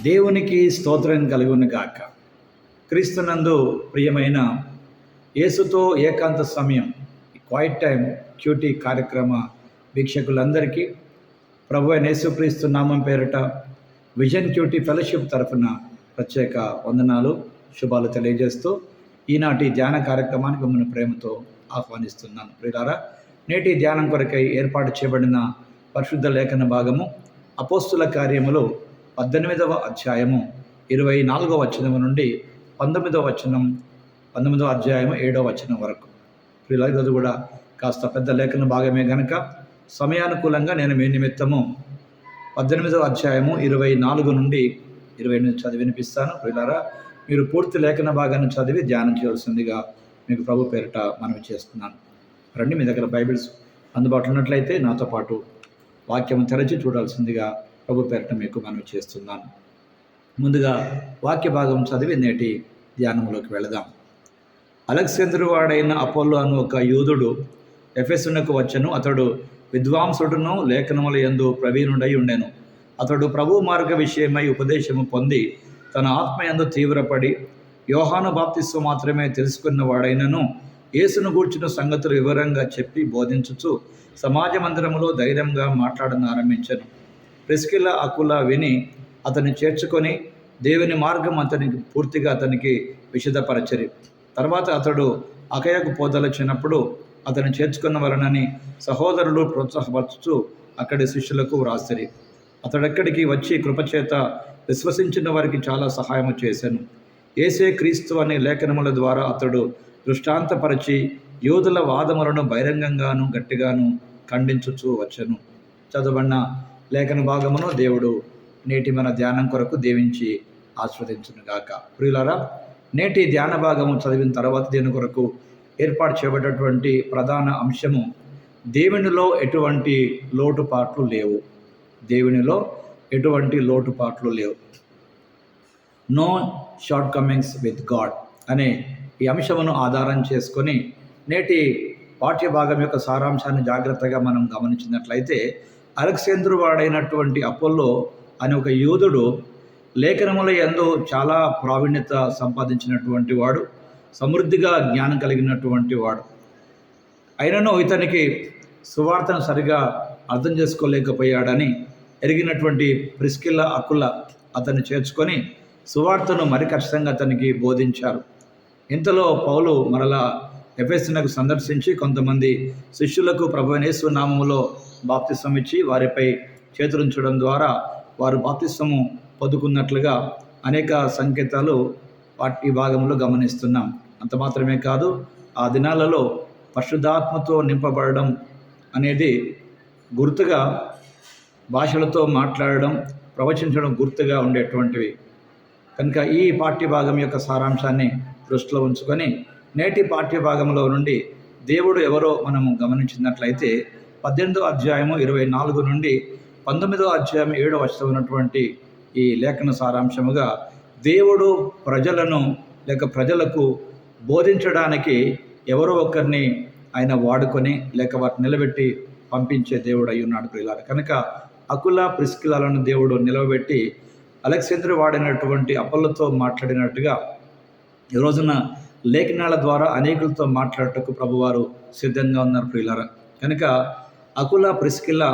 దేవునికి స్తోత్రం కలుగును గాక. క్రీస్తునందు ప్రియమైన యేసుతో ఏకాంత సమయం క్వైట్ టైం క్యూటీ కార్యక్రమ వీక్షకులందరికీ ప్రభు అయిన యేసుక్రీస్తు నామం పేరిట విజన్ క్యూటీ ఫెలోషిప్ తరఫున ప్రత్యేక వందనాలు శుభాలు తెలియజేస్తూ ఈనాటి ధ్యాన కార్యక్రమానికి మిమ్మల్ని ప్రేమతో ఆహ్వానిస్తున్నాను. ప్రియులారా, నేటి ధ్యానం కొరకై ఏర్పాటు చేయబడిన పరిశుద్ధ లేఖన భాగము అపోస్తుల కార్యములు 18వ అధ్యాయము 24వ వచనం నుండి 19వ అధ్యాయము 7వ వచనం వరకు. ప్రియులారా, ఈరోజు కూడా కాస్త పెద్ద లేఖన భాగమే గనక సమయానుకూలంగా నేను మీ నిమిత్తము 18వ అధ్యాయము 24 నుండి 28 చదివి వినిపిస్తాను. ప్రియులారా, మీరు పూర్తి లేఖన భాగాన్ని చదివి ధ్యానం చేయవలసిందిగా మీకు ప్రభు పేరిట మనవి చేస్తున్నాను. రండి, మీ దగ్గర బైబిల్స్ అందుబాటులో ఉన్నట్లయితే నాతో పాటు వాక్యం తెరచి చూడాల్సిందిగా ప్రభు పేరిట మీకు మనవి చేస్తున్నాను. ముందుగా వాక్య భాగం చదివి నేటి ధ్యానంలోకి వెళదాం. అలెగ్జాంద్రు వాడైన అపోల్లో అను ఒక యూదుడు ఎఫెసునకు వచ్చెను. అతడు విద్వాంసుడును లేఖనముల యందు ప్రవీణుడై ఉండెను. అతడు ప్రభు మార్గ విషయమై ఉపదేశము పొంది తన ఆత్మయందు తీవ్రపడి యోహాను బాప్తిస్మ మాత్రమే తెలుసుకున్న వాడైనను యేసును గూర్చిన సంగతులు వివరంగా చెప్పి బోధించుచు సమాజ మందిరములో ధైర్యంగా ఆరంభించెను. ప్రిస్కిల్ల అకుల విని అతన్ని చేర్చుకొని దేవుని మార్గం అతనికి విశదపరచరి. తర్వాత అతడు అకయకు పోదలచినప్పుడు అతన్ని చేర్చుకున్న వలనని సహోదరులు ప్రోత్సాహపరచుచు అక్కడి శిష్యులకు వ్రాసిరి. అతడెక్కడికి వచ్చి కృపచేత విశ్వసించిన వారికి చాలా సహాయము చేశాను. యేసే క్రీస్తు అనే లేఖనముల ద్వారా అతడు దృష్టాంతపరిచి యూదుల వాదములను బహిరంగంగాను గట్టిగాను ఖండించుచూ వచ్చెను. చదవబడిన లేఖన భాగమును దేవుడు నేటి మన ధ్యానం కొరకు దీవించి ఆస్వాదించునుగాక. ప్రియులారా, నేటి ధ్యాన భాగము చదివిన తర్వాత దీని కొరకు ఏర్పాటు చేయబడినటువంటి ప్రధాన అంశము దేవునిలో ఎటువంటి లోటుపాట్లు లేవు. దేవునిలో ఎటువంటి లోటుపాట్లు లేవు. No shortcomings with God అనే ఈ అంశమును ఆధారం చేసుకొని నేటి పాఠ్య భాగం యొక్క సారాంశాన్ని జాగ్రత్తగా మనం గమనించినట్లయితే అలెగ్జాంద్రు వాడైనటువంటి అపోల్లో అనే ఒక యూదుడు లేఖనముల యందు చాలా ప్రావీణ్యత సంపాదించినటువంటి వాడు, సమృద్ధిగా జ్ఞానం కలిగినటువంటి వాడు. అయినను ఇతనికి సువార్తను సరిగా అర్థం చేసుకోలేకపోయాడని ఎరిగినటువంటి ప్రిస్కిల్ల అకుల అతన్ని చేర్చుకొని సువార్తను మరి ఖచ్చితంగా అతనికి బోధించారు. ఇంతలో పౌలు మరలా ఎఫెసునకు సందర్శించి కొంతమంది శిష్యులకు ప్రభువైన యేసు నామములో బాప్తిస్మం ఇచ్చి వారిపై చేతులుంచడం ద్వారా వారు బాప్తిస్మము పొందుకున్నట్లుగా అనేక సంకేతాలు ఈ భాగంలో గమనిస్తున్నాం. అంత మాత్రమే కాదు, ఆ దినాలలో పరిశుద్ధాత్మతో నింపబడడం అనేది గుర్తుగా భాషలతో మాట్లాడడం, ప్రవచించడం గుర్తుగా ఉండేటువంటివి. కనుక ఈ పాఠ్యభాగం యొక్క సారాంశాన్ని దృష్టిలో ఉంచుకొని నేటి పాఠ్యభాగంలో నుండి దేవుడు ఎవరో మనము గమనించినట్లయితే 18వ అధ్యాయము 24 నుండి 19వ అధ్యాయం 7వ వచనం ఉన్నటువంటి ఈ లేఖన సారాంశముగా దేవుడు ప్రజలకు బోధించడానికి ఎవరో ఒకరిని ఆయన వాడుకొని లేక వాటిని నిలబెట్టి పంపించే దేవుడు అయి ఉన్నాడు. ప్రియులారా, కనుక అకుల ప్రిస్కిల్లాలను దేవుడు నిలవబెట్టి అలెగ్జాంద్రు వాడినటువంటి అపోల్లోతో మాట్లాడినట్టుగా ఈ రోజున లేఖనాల ద్వారా అనేకులతో మాట్లాడటకు ప్రభువారు సిద్ధంగా ఉన్నారు. ప్రియులారా, కనుక అకుల ప్రిస్కిల్ల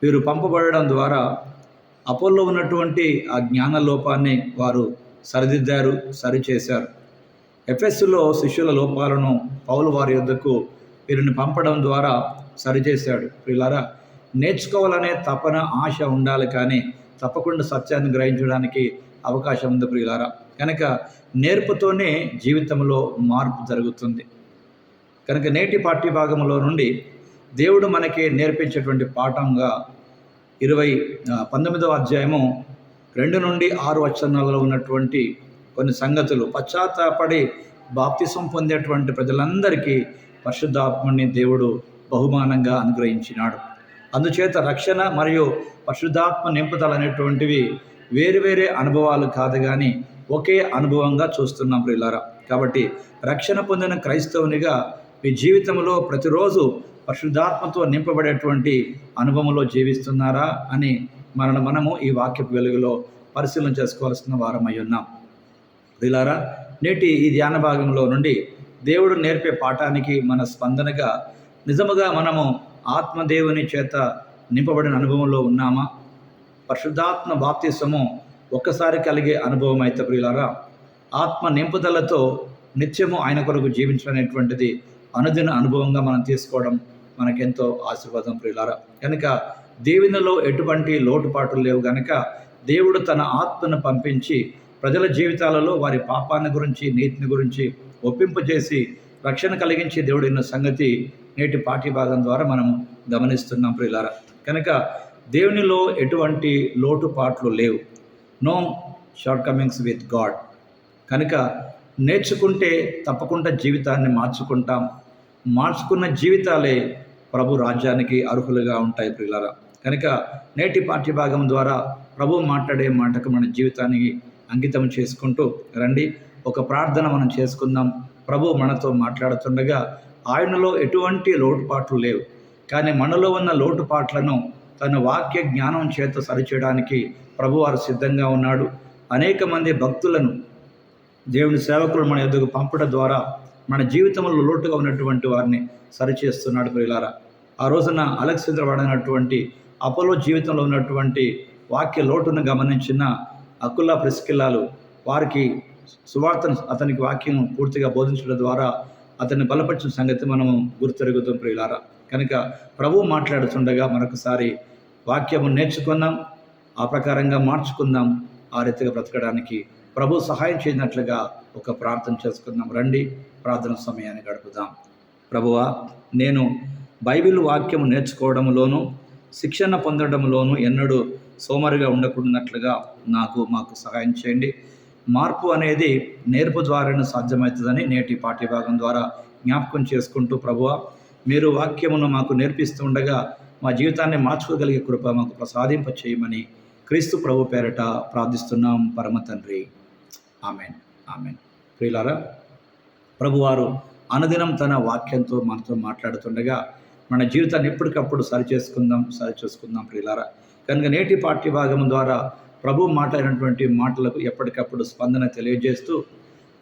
వీరు పంపబడడం ద్వారా అపోల్లో ఉన్నటువంటి ఆ జ్ఞాన లోపాన్ని వారు సరిదిద్దారు, సరిచేశారు. ఎఫెసులో శిష్యుల లోపాలను పౌలు వారి యొద్దకు వీరిని పంపడం ద్వారా సరిచేశాడు. ప్రియులారా, నేర్చుకోవాలనే తపన, ఆశ ఉండాలి, కానీ తప్పకుండా సత్యాన్ని గ్రహించడానికి అవకాశం ఉంది. ప్రియులారా, కనుక నేర్పుతోనే జీవితంలో మార్పు జరుగుతుంది. కనుక నేటి పాఠ్యభాగంలో నుండి దేవుడు మనకి నేర్పించేటువంటి పాఠంగా 19వ అధ్యాయము 2 నుండి 6 వచనాలలో ఉన్నటువంటి కొన్ని సంగతులు, పశ్చాత్తాపడి బాప్తిసం పొందేటువంటి ప్రజలందరికీ పరిశుద్ధాత్మని దేవుడు బహుమానంగా అనుగ్రహించినాడు. అందుచేత రక్షణ మరియు పరిశుద్ధాత్మ నింపుదల అనేటువంటివి వేరువేరే అనుభవాలు కాదు, కానీ ఒకే అనుభవంగా చూస్తున్నాం. ప్రియులారా, కాబట్టి రక్షణ పొందిన క్రైస్తవునిగా మీ జీవితంలో ప్రతిరోజు పరిశుద్ధాత్మతో నింపబడేటువంటి అనుభవంలో జీవిస్తున్నారా అని మనము ఈ వాక్యపు వెలుగులో పరిశీలన చేసుకోవాల్సిన వారమై ఉన్నాం. ప్రియులారా, నేటి ఈ ధ్యాన భాగంలో నుండి దేవుడు నేర్పే పాఠానికి మన స్పందనగా నిజముగా మనము ఆత్మదేవుని చేత నింపబడిన అనుభవంలో ఉన్నామా? పరిశుద్ధాత్మ బాప్తిస్మము ఒక్కసారి కలిగే అనుభవం అయితే ప్రియులారా, ఆత్మ నింపుదలతో నిత్యము ఆయన కొరకు జీవించడం అనుదిన అనుభవంగా మనం తీసుకోవడం మనకెంతో ఆశీర్వాదం ప్రియులారా. కనుక దేవునిలో ఎటువంటి లోటుపాట్లు లేవు గనుక దేవుడు తన ఆత్మను పంపించి ప్రజల జీవితాలలో వారి పాపాన్ని గురించి, నీతిని గురించి ఒప్పింపజేసి రక్షణ కలిగించి దేవుడు ఉన్న సంగతి నేటి పాఠ్యభాగం ద్వారా మనం గమనిస్తున్నాం ప్రియులారా. కనుక దేవునిలో ఎటువంటి లోటుపాట్లు లేవు. No shortcomings with God. కనుక నేర్చుకుంటే తప్పకుండా జీవితాన్ని మార్చుకుంటాం. మార్చుకున్న జీవితాలే ప్రభు రాజ్యానికి అర్హులుగా ఉంటాయి ప్రియులారా. కనుక నేటి పాఠ్యభాగం ద్వారా ప్రభు మాట్లాడే మాటకు మన జీవితానికి అంకితం చేసుకుంటూ రండి. ఒక ప్రార్థన మనం చేసుకుందాం. ప్రభు మనతో మాట్లాడుతుండగా ఆయనలో ఎటువంటి లోటుపాట్లు లేవు, కానీ మనలో ఉన్న లోటుపాట్లను తన వాక్య జ్ఞానం చేత సరిచేయడానికి ప్రభువారు సిద్ధంగా ఉన్నాడు. అనేక మంది భక్తులను దేవుని సేవకులు మన ఎదుగు పంపడం ద్వారా మన జీవితంలో లోటుగా ఉన్నటువంటి వారిని సరిచేస్తున్నాడు ప్రియులారా. ఆ రోజున అలెగ్జాండర్ వాడైనటువంటి అపోలో జీవితంలో ఉన్నటువంటి వాక్య లోటును గమనించిన అకుల్లా, ప్రిస్కిల్లాలు వారికి సువార్తను, అతనికి వాక్యం పూర్తిగా బోధించడం ద్వారా అతన్ని బలపరిచిన సంగతి మనము గుర్తెరుగుతాం ప్రియులారా. కనుక ప్రభువు మాట్లాడుతుండగా మరొకసారి వాక్యము నేర్చుకుందాం, ఆ ప్రకారంగా మార్చుకుందాం, ఆ రీతిగా బ్రతకడానికి ప్రభు సహాయం చేయనట్లుగా ఒక ప్రార్థన చేసుకుందాం. రండి, ప్రార్థన సమయాన్ని గడుపుదాం. ప్రభువా, నేను బైబిల్ వాక్యము నేర్చుకోవడంలోనూ శిక్షణ పొందడంలోనూ ఎన్నడూ సోమరిగా ఉండకుండాట్లుగా మాకు సహాయం చేయండి. మార్పు అనేది నేర్పు ద్వారానే సాధ్యమవుతుందని నేటి పాఠ్యభాగం ద్వారా జ్ఞాపకం చేసుకుంటూ ప్రభువా, మీరు వాక్యమును మాకు నేర్పిస్తూ ఉండగా మా జీవితాన్ని మార్చుకోగలిగే కృప మాకు ప్రసాదింప చేయమని క్రీస్తు ప్రభు పేరట ప్రార్థిస్తున్నాం పరమ తండ్రి. Amen, amen. ప్రియులారా, ప్రభువారు అనుదినం తన వాక్యంతో మనతో మాట్లాడుతుండగా మన జీవితాన్ని ఎప్పటికప్పుడు సరిచేసుకుందాం ప్రియులారా. కనుక నేటి పాఠ్యభాగం ద్వారా ప్రభు మాట్లాడినటువంటి మాటలకు ఎప్పటికప్పుడు స్పందన తెలియజేస్తూ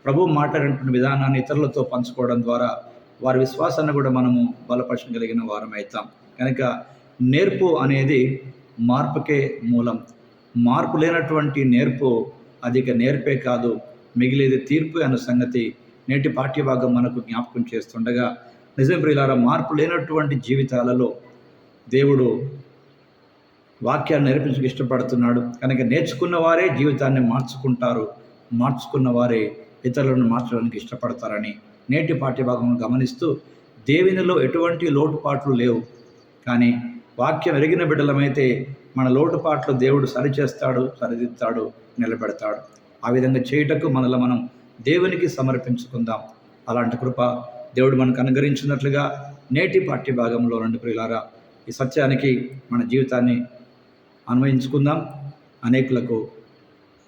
ప్రభు మాట్లాడినటువంటి విధానాన్ని ఇతరులతో పంచుకోవడం ద్వారా వారి విశ్వాసాన్ని కూడా మనము బలపరచగలిగిన వారం అవుతాం. కనుక నేర్పు అనేది మార్పుకే మూలం. మార్పు లేనటువంటి నేర్పు అధిక నేర్పే కాదు, మిగిలేది తీర్పు అన్న సంగతి నేటి పాఠ్యభాగం మనకు జ్ఞాపకం చేస్తుండగా నిజం ప్రియులారా, మార్పు లేనటువంటి జీవితాలలో దేవుడు వాక్యాన్ని నేర్పించడానికి ఇష్టపడుతున్నాడు. కనుక నేర్చుకున్న వారే జీవితాన్ని మార్చుకున్న వారే ఇతరులను మార్చడానికి ఇష్టపడతారని నేటి పాఠ్యభాగం గమనిస్తూ దేవునిలో ఎటువంటి లోటుపాట్లు లేవు, కానీ వాక్యం ఎరిగిన బిడ్డలమైతే మన లోటుపాట్లు దేవుడు సరిచేస్తాడు, సరిదిద్దుతాడు, నిలబెడతాడు. ఆ విధంగా చేయుటకు మనలో మనం దేవునికి సమర్పించుకుందాం. అలాంటి కృప దేవుడు మనకు అనుగ్రహించినట్లుగా నేటి పాఠ్యభాగంలో నుండి ప్రియులారా ఈ సత్యానికి మన జీవితాన్ని అన్వయించుకుందాం. అనేకులకు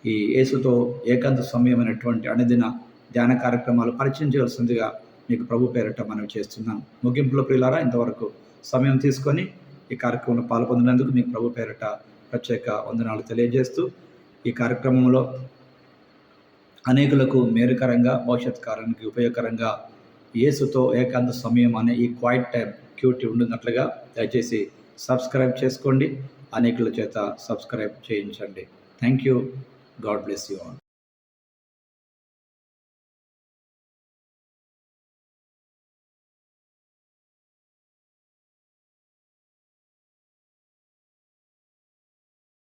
ఈ యేసుతో ఏకాంత సమయమైనటువంటి అనుదిన ధ్యాన కార్యక్రమాలు పరిచయం చేయవలసిందిగా మీకు ప్రభు పేరట మనవి చేస్తున్నాం. ముగింపులో ప్రియులారా, ఇంతవరకు సమయం తీసుకొని ఈ కార్యక్రమంలో పాల్పొందినందుకు మీకు ప్రభు పేరట ప్రత్యేక వందనాలు తెలియజేస్తూ ఈ కార్యక్రమంలో అనేకులకు మేలుకరంగా, భవిష్యత్ కాలానికి ఉపయోగకరంగా యేసుతో ఏకాంత సమయం అనే ఈ క్వైట్ టైం క్యూటీ ఉండినట్లుగా దయచేసి సబ్స్క్రైబ్ చేసుకోండి. అనేకుల చేత సబ్స్క్రైబ్ చేయించండి. Thank you. God bless you all.